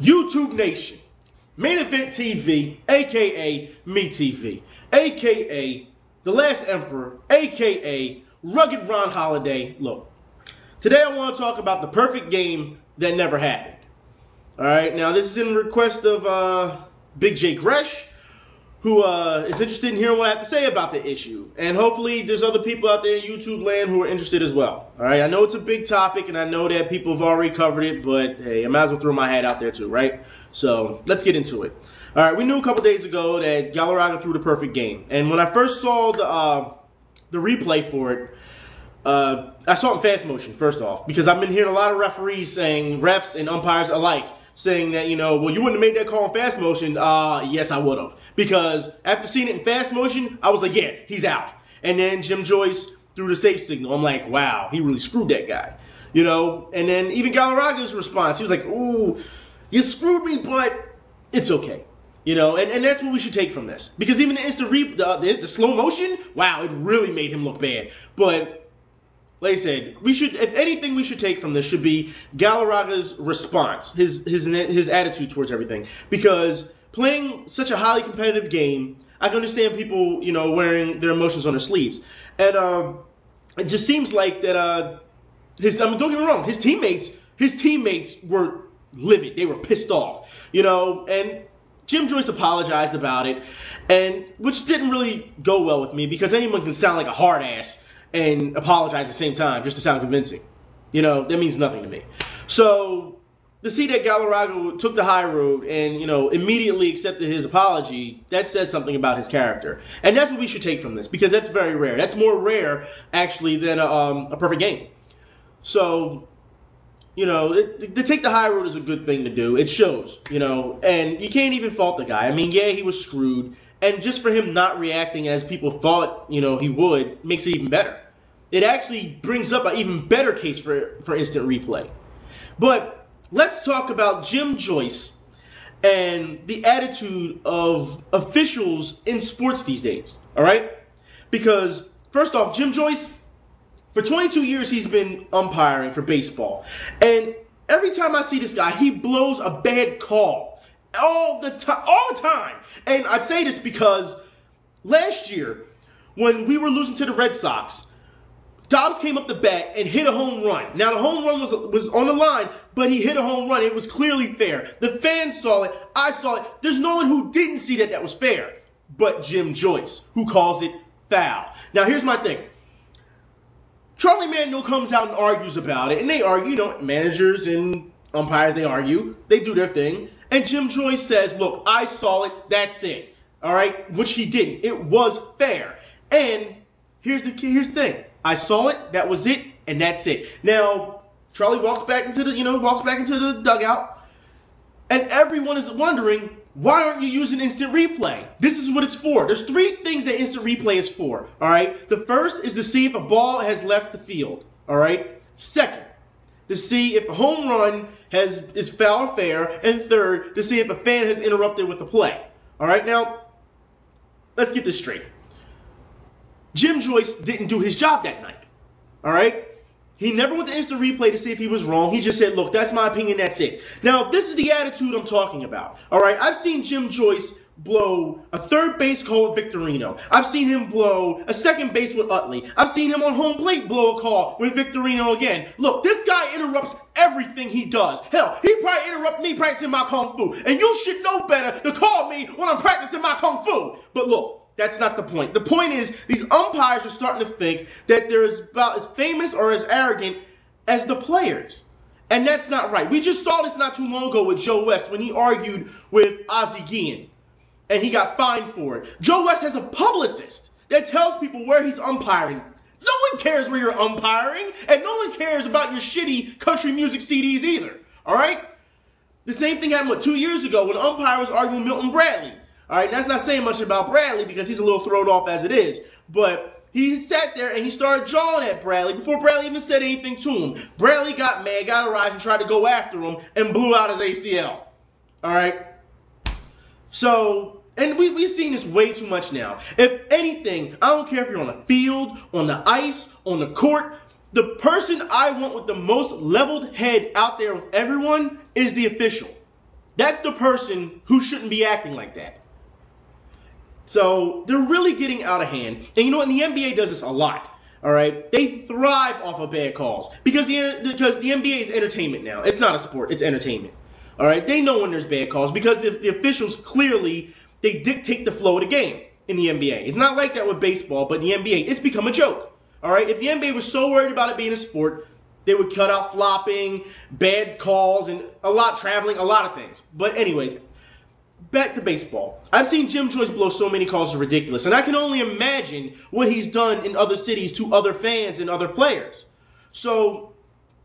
YouTube Nation, Main Event TV, aka Me TV, aka The Last Emperor, aka Rugged Ron Holiday. Look, today I want to talk about the perfect game that never happened. Alright, now this is in request of Big J Gresh, who is interested in hearing what I have to say about the issue. And hopefully there's other people out there in YouTube land who are interested as well. Alright, I know it's a big topic and I know that people have already covered it, but hey, I might as well throw my hat out there too, right? So let's get into it. Alright, we knew a couple days ago that Gallaraga threw the perfect game. And when I first saw the replay for it, I saw it in fast motion, first off, because I've been hearing a lot of referees saying, refs and umpires alike, saying that, you know, well, you wouldn't have made that call in fast motion. Yes, I would have. Because after seeing it in fast motion, I was like, yeah, he's out. And then Jim Joyce threw the safe signal. I'm like, wow, he really screwed that guy. You know, and then even Gallaraga's response, he was like, ooh, you screwed me, but it's okay. You know, and that's what we should take from this. Because even the instant the slow motion, wow, it really made him look bad. But like I said, we should, if anything we should take from this should be Gallaraga's response, his attitude towards everything. Because playing such a highly competitive game, I can understand people, you know, wearing their emotions on their sleeves. And it just seems like that I mean, don't get me wrong, his teammates were livid. They were pissed off, you know, and Jim Joyce apologized about it, and which didn't really go well with me because anyone can sound like a hard ass and apologize at the same time just to sound convincing. You know, that means nothing to me. So to see that Gallaraga took the high road and, you know, immediately accepted his apology, that says something about his character. And that's what we should take from this, because that's very rare. That's more rare, actually, than a perfect game. So, you know, to take the high road is a good thing to do. It shows, you know, and you can't even fault the guy. I mean, yeah, he was screwed. And just for him not reacting as people thought, you know, he would, makes it even better. It actually brings up an even better case for instant replay. But let's talk about Jim Joyce and the attitude of officials in sports these days, all right? Because, first off, Jim Joyce, for 22 years, he's been umpiring for baseball. And every time I see this guy, he blows a bad call. All the time. And I'd say this because last year, when we were losing to the Red Sox, Dobbs came up the bat and hit a home run. Now, the home run was on the line, but he hit a home run. It was clearly fair. The fans saw it. I saw it. There's no one who didn't see that was fair but Jim Joyce, who calls it foul. Now, here's my thing. Charlie Manuel comes out and argues about it, and they argue, you know, managers and umpires, they argue. They do their thing. And Jim Joyce says, look, I saw it, that's it. All right? Which he didn't. It was fair. And here's the thing. I saw it, that was it, and that's it. Now, Charlie walks back into the dugout, and everyone is wondering, why aren't you using instant replay? This is what it's for. There's three things that instant replay is for. All right? The first is to see if a ball has left the field. All right? Second, to see if a home run is foul or fair, and third, to see if a fan has interrupted with the play. All right, now, let's get this straight. Jim Joyce didn't do his job that night. All right? He never went to instant replay to see if he was wrong. He just said, look, that's my opinion, that's it. Now, this is the attitude I'm talking about. All right? I've seen Jim Joyce blow a third base call with Victorino. I've seen him blow a second base with Utley. I've seen him on home plate blow a call with Victorino again. Look, this guy interrupts everything he does. Hell, he probably interrupts me practicing my Kung Fu. And you should know better to call me when I'm practicing my Kung Fu. But look, that's not the point. The point is, these umpires are starting to think that they're about as famous or as arrogant as the players. And that's not right. We just saw this not too long ago with Joe West when he argued with Ozzie Guillen. And he got fined for it. Joe West has a publicist that tells people where he's umpiring. No one cares where you're umpiring, and no one cares about your shitty country music CDs either. All right? The same thing happened, 2 years ago when an umpire was arguing with Milton Bradley. All right? That's not saying much about Bradley because he's a little thrown off as it is. But he sat there and he started jawing at Bradley before Bradley even said anything to him. Bradley got mad, got a rise, and tried to go after him and blew out his ACL. All right? So, and we've seen this way too much now. If anything, I don't care if you're on the field, on the ice, on the court, the person I want with the most leveled head out there with everyone is the official. That's the person who shouldn't be acting like that. So they're really getting out of hand. And you know what? And the NBA does this a lot. All right? They thrive off of bad calls because the NBA is entertainment now. It's not a sport. It's entertainment. All right? They know when there's bad calls because the officials clearly, they dictate the flow of the game in the NBA. It's not like that with baseball, but in the NBA, it's become a joke. All right? If the NBA was so worried about it being a sport, they would cut out flopping, bad calls, and traveling, a lot of things. But anyways, back to baseball. I've seen Jim Joyce blow so many calls are ridiculous, and I can only imagine what he's done in other cities to other fans and other players. So,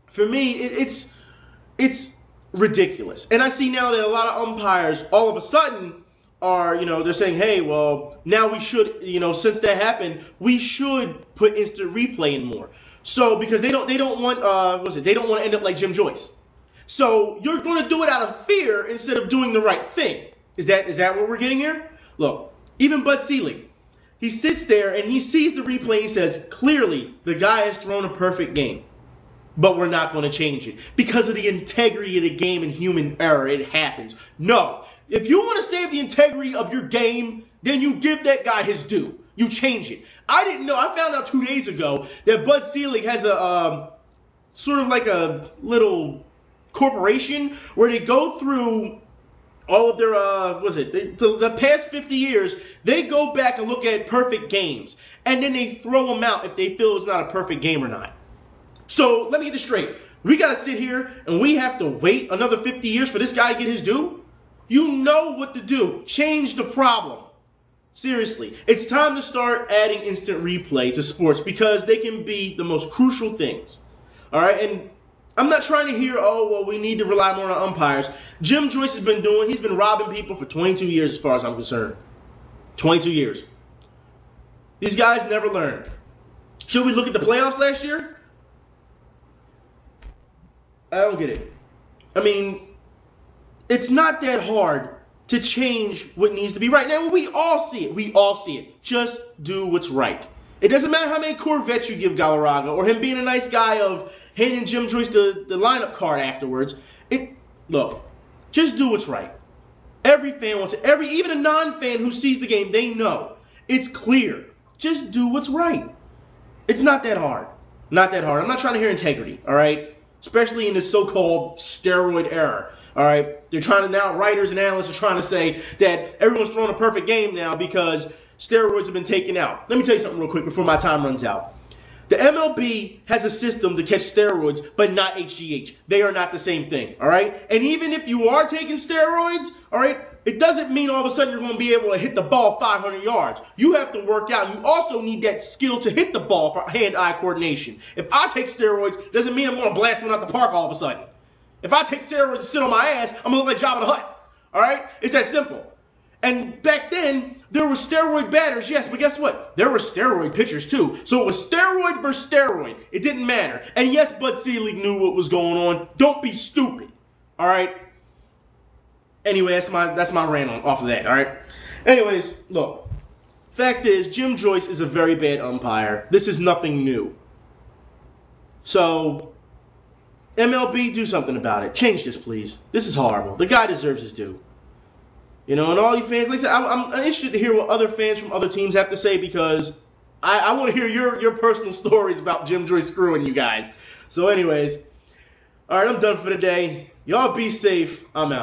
for me, it's ridiculous. And I see now that a lot of umpires, all of a sudden, are, they're saying, hey, well, now we should, since that happened, we should put instant replay in more. So, because they don't want, they don't want to end up like Jim Joyce. So, you're going to do it out of fear instead of doing the right thing. Is that what we're getting here? Look, even Bud Selig, he sits there and he sees the replay and he says, clearly, the guy has thrown a perfect game. But we're not going to change it. Because of the integrity of the game and human error, it happens. No. If you want to save the integrity of your game, then you give that guy his due. You change it. I didn't know. I found out 2 days ago that Bud Selig has a sort of like a little corporation where they go through all of their, the past 50 years, they go back and look at perfect games. And then they throw them out if they feel it's not a perfect game or not. So, let me get this straight. We got to sit here and we have to wait another 50 years for this guy to get his due? You know what to do. Change the problem. Seriously. It's time to start adding instant replay to sports because they can be the most crucial things. All right? And I'm not trying to hear, oh, well, we need to rely more on umpires. Jim Joyce has he's been robbing people for 22 years as far as I'm concerned. 22 years. These guys never learned. Should we look at the playoffs last year? I don't get it. I mean, it's not that hard to change what needs to be right. Now, we all see it. We all see it. Just do what's right. It doesn't matter how many Corvettes you give Gallaraga or him being a nice guy of handing Jim Joyce the lineup card afterwards. Look, just do what's right. Every fan wants it. Even a non-fan who sees the game, they know. It's clear. Just do what's right. It's not that hard. Not that hard. I'm not trying to hear integrity, all right? Especially in this so-called steroid era. All right, they're trying to now, writers and analysts are trying to say that everyone's throwing a perfect game now because steroids have been taken out. Let me tell you something real quick before my time runs out. The MLB has a system to catch steroids, but not HGH. They are not the same thing, all right? And even if you are taking steroids, all right, it doesn't mean all of a sudden you're going to be able to hit the ball 500 yards. You have to work out. You also need that skill to hit the ball for hand-eye coordination. If I take steroids, it doesn't mean I'm going to blast one out the park all of a sudden. If I take steroids and sit on my ass, I'm going to look like Jabba the Hutt. All right? It's that simple. And back then, there were steroid batters, yes, but guess what? There were steroid pitchers too. So it was steroid versus steroid. It didn't matter. And yes, Bud Selig knew what was going on. Don't be stupid. All right? Anyway, that's my rant off of that, all right? Anyways, look. Fact is, Jim Joyce is a very bad umpire. This is nothing new. So, MLB, do something about it. Change this, please. This is horrible. The guy deserves his due. And all you fans, like I said, I'm interested to hear what other fans from other teams have to say because I want to hear your personal stories about Jim Joyce screwing you guys. So anyways, all right, I'm done for the day. Y'all be safe. I'm out.